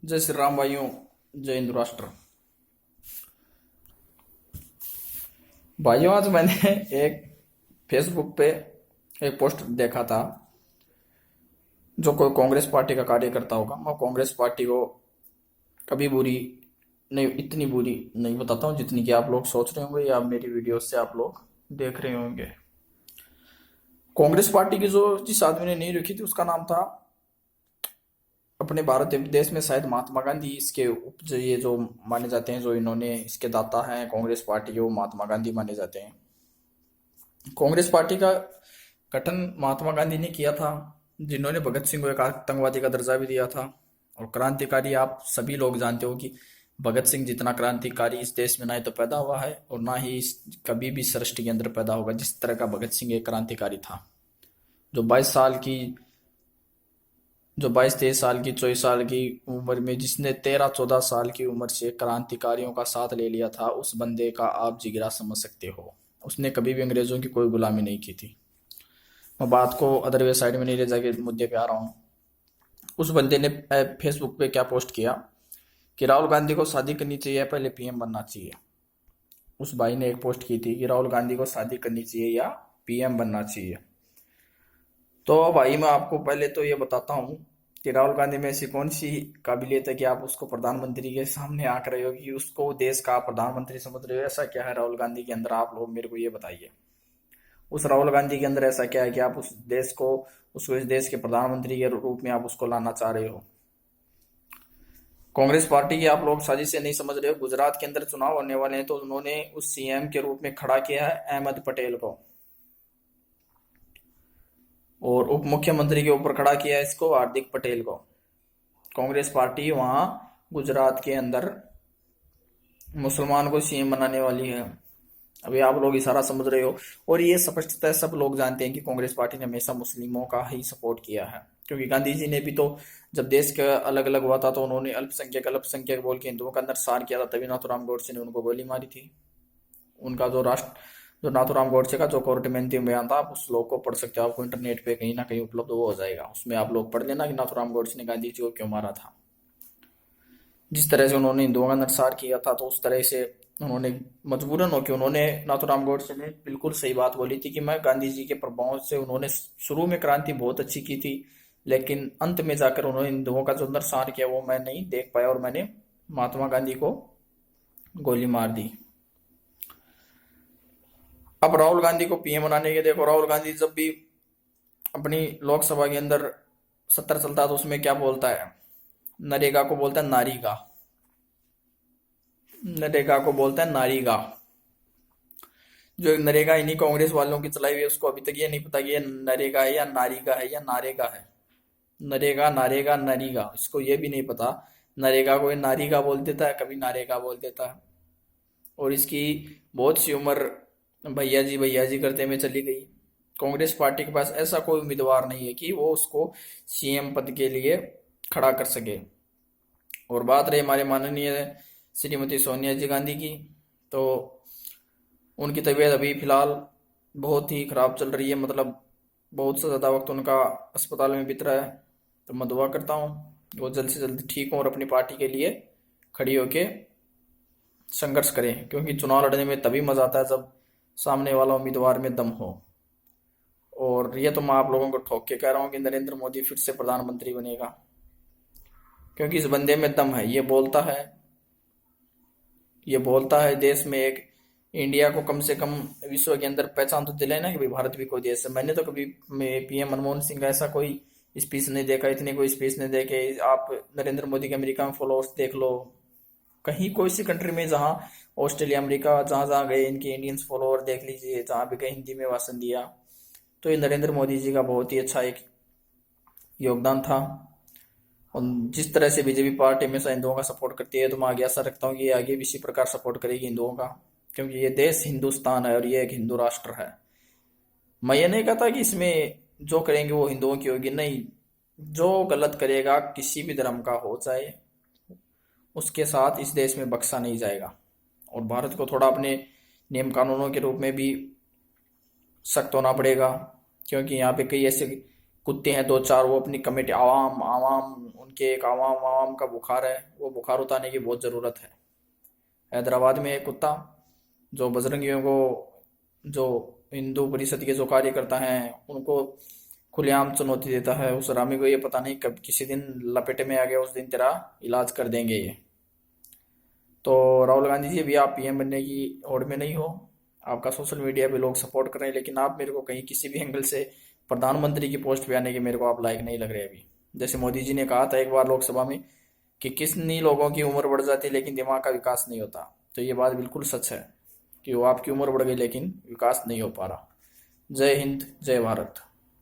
जय श्री राम भाइयों। जय हिंदू राष्ट्र। भाइयों, आज मैंने एक फेसबुक पे एक पोस्ट देखा था। जो कोई कांग्रेस पार्टी का कार्यकर्ता होगा, मैं कांग्रेस पार्टी को कभी बुरी नहीं, इतनी बुरी नहीं बताता हूँ जितनी कि आप लोग सोच रहे होंगे या मेरी वीडियो से आप लोग देख रहे होंगे। कांग्रेस पार्टी की जो जिस आदमी ने नींव रखी थी उसका नाम था, अपने भारत देश में शायद महात्मा गांधी इसके ये जो माने जाते हैं, जो इन्होंने इसके दाता हैं कांग्रेस पार्टी के, वो महात्मा गांधी माने जाते हैं। कांग्रेस पार्टी का गठन महात्मा गांधी ने किया था, जिन्होंने भगत सिंह को एक आतंकवादी का दर्जा भी दिया था। और क्रांतिकारी आप सभी लोग जानते हो कि भगत सिंह जितना क्रांतिकारी इस देश में ना ही तो पैदा हुआ है और ना ही कभी भी सृष्टि के अंदर पैदा होगा, जिस तरह का भगत सिंह एक क्रांतिकारी था। जो 22-23 साल की 24 साल की उम्र में, जिसने 13-14 साल की उम्र से क्रांतिकारियों का साथ ले लिया था, उस बंदे का आप जिगरा समझ सकते हो। उसने कभी भी अंग्रेजों की कोई गुलामी नहीं की थी। मैं बात को अदरवे साइड में नहीं ले जाके मुद्दे पे आ रहा हूँ। उस बंदे ने फेसबुक पे क्या पोस्ट किया कि राहुल गांधी को शादी करनी चाहिए, पहले पीएम बनना चाहिए। उस भाई ने एक पोस्ट की थी कि राहुल गांधी को शादी करनी चाहिए या पीएम बनना चाहिए। तो भाई, मैं आपको पहले तो ये बताता हूँ कि राहुल गांधी में ऐसी कौन सी काबिलियत है कि आप उसको प्रधानमंत्री के सामने आकर रहे हो कि उसको देश का प्रधानमंत्री समझ रहे हो। ऐसा क्या है राहुल गांधी के अंदर, आप लोग मेरे को ये बताइए। उस राहुल गांधी के अंदर ऐसा क्या है कि आप उसको इस देश के प्रधानमंत्री के रूप में आप उसको लाना चाह रहे हो। कांग्रेस पार्टी की आप लोग साजिशें नहीं समझ रहे हो। गुजरात के अंदर चुनाव होने वाले हैं तो उन्होंने उस सीएम के रूप में खड़ा किया है अहमद पटेल को, और उप मुख्यमंत्री के ऊपर खड़ा किया है इसको हार्दिक पटेल को। कांग्रेस पार्टी वहां गुजरात के अंदर मुसलमान को सीएम बनाने वाली है। अभी आप लोग इशारा समझ रहे हो, और ये स्पष्टतः सब लोग जानते हैं कि कांग्रेस पार्टी ने हमेशा मुस्लिमों का ही सपोर्ट किया है। क्योंकि गांधी जी ने भी तो जब देश का अलग अलग हुआ था तो उन्होंने अल्पसंख्यक बोल के हिंदुओं का अंदर सार किया था, तभी नाथूराम गोडसे ने उनको गोली मारी थी। उनका जो नाथूराम गोडसे का जो कोर्ट में अंतिम बयान था, आप उस श्लोक को पढ़ सकते हो, आपको इंटरनेट पे कहीं ना कहीं उपलब्ध वो हो जाएगा। उसमें आप लोग पढ़ लेना कि नाथूराम गोडसे ने गांधी जी को क्यों मारा था। जिस तरह से उन्होंने हिंदुओं का नरसार किया था, तो उस तरह से उन्होंने मजबूरन होकर उन्होंने नाथूराम गोडसे ने बिल्कुल सही बात बोली थी कि मैं गांधी जी के प्रभाव से, उन्होंने शुरू में क्रांति बहुत अच्छी की थी लेकिन अंत में जाकर उन्होंने हिंदुओं का जो नरसार किया वो मैं नहीं देख पाया और मैंने महात्मा गांधी को गोली मार दी। अब राहुल गांधी को पीएम बनाने के, देखो राहुल गांधी जब भी अपनी लोकसभा के अंदर सत्र चलता है तो उसमें क्या बोलता है, नरेगा को बोलता है नारीगा। नरेगा को बोलता है नारीगा। जो नरेगा इन्हीं कांग्रेस वालों की चलाई हुई है, उसको अभी तक ये नहीं पता कि ये नरेगा है या नारीगा है या नारेगा है। नरेगा, नारेगा, नरीगा, इसको ये भी नहीं पता। नरेगा को ये नारीगा बोल देता है, कभी नारेगा बोल देता है। और इसकी बहुत सी उम्र भैया जी करते में चली गई। कांग्रेस पार्टी के पास ऐसा कोई उम्मीदवार नहीं है कि वो उसको सीएम पद के लिए खड़ा कर सके। और बात रही हमारे माननीय श्रीमती सोनिया जी गांधी की, तो उनकी तबीयत अभी फिलहाल बहुत ही खराब चल रही है। मतलब बहुत से ज़्यादा वक्त उनका अस्पताल में बीत रहा है। तो मैं दुआ करता हूँ वो जल्द से जल्द ठीक हों और अपनी पार्टी के लिए खड़ी होके संघर्ष करें। क्योंकि चुनाव लड़ने में तभी मजा आता है जब सामने वाला उम्मीदवार में दम हो। और ये तो मैं आप लोगों को ठोक के कह रहा हूँ कि नरेंद्र मोदी फिर से प्रधानमंत्री बनेगा, क्योंकि इस बंदे में दम है। ये बोलता है देश में एक इंडिया को कम से कम विश्व के अंदर पहचान तो दिलाए ना कि भाई भारत भी कोई देश है। मैंने तो कभी पीएम मनमोहन सिंह का ऐसा कोई स्पीच नहीं देखा, इतनी कोई स्पीच नहीं देखे। आप नरेंद्र मोदी के अमेरिका में फॉलोअर्स देख लो, कहीं कोई सी कंट्री में, जहाँ ऑस्ट्रेलिया अमेरिका जहाँ जहाँ गए इनके इंडियंस फॉलोअर देख लीजिए, जहाँ भी गए हिंदी में भाषण दिया। तो ये नरेंद्र मोदी जी का बहुत ही अच्छा एक योगदान था। और जिस तरह से बीजेपी पार्टी हमेशा हिंदुओं का सपोर्ट करती है, तो मैं आगे आशा रखता हूँ कि ये आगे भी इसी प्रकार सपोर्ट करेगी हिंदुओं का। क्योंकि ये देश हिंदुस्तान है और ये एक हिंदू राष्ट्र है। मैं ये नहीं कहता कि इसमें जो करेंगे वो हिंदुओं की होगी, नहीं। जो गलत करेगा किसी भी धर्म का हो चाहे, उसके साथ इस देश में बख्शा नहीं जाएगा। और भारत को थोड़ा अपने नियम कानूनों के रूप में भी सख्त होना पड़ेगा। क्योंकि यहाँ पे कई ऐसे कुत्ते हैं दो चार, वो अपनी कमेटी, आवाम आवाम उनके एक आवाम आवाम का बुखार है, वो बुखार उतारने की बहुत ज़रूरत है। हैदराबाद में एक कुत्ता जो बजरंगियों को, जो हिंदू परिषद के जो कार्यकर्ता हैं उनको खुलेआम चुनौती देता है, उस रामी को ये पता नहीं कब किसी दिन लपेटे में आ गया, उस दिन तेरा इलाज कर देंगे ये। तो राहुल गांधी जी, अभी आप पीएम बनने की होड़ में नहीं हो, आपका सोशल मीडिया पे लोग सपोर्ट कर रहे हैं, लेकिन आप मेरे को कहीं किसी भी एंगल से प्रधानमंत्री की पोस्ट पे आने के मेरे को आप लायक नहीं लग रहे अभी। जैसे मोदी जी ने कहा था एक बार लोकसभा में कि कितनी लोगों की उम्र बढ़ जाती है लेकिन दिमाग का विकास नहीं होता, तो ये बात बिल्कुल सच है कि वो आपकी उम्र बढ़ गई लेकिन विकास नहीं हो पा रहा। जय हिंद, जय भारत।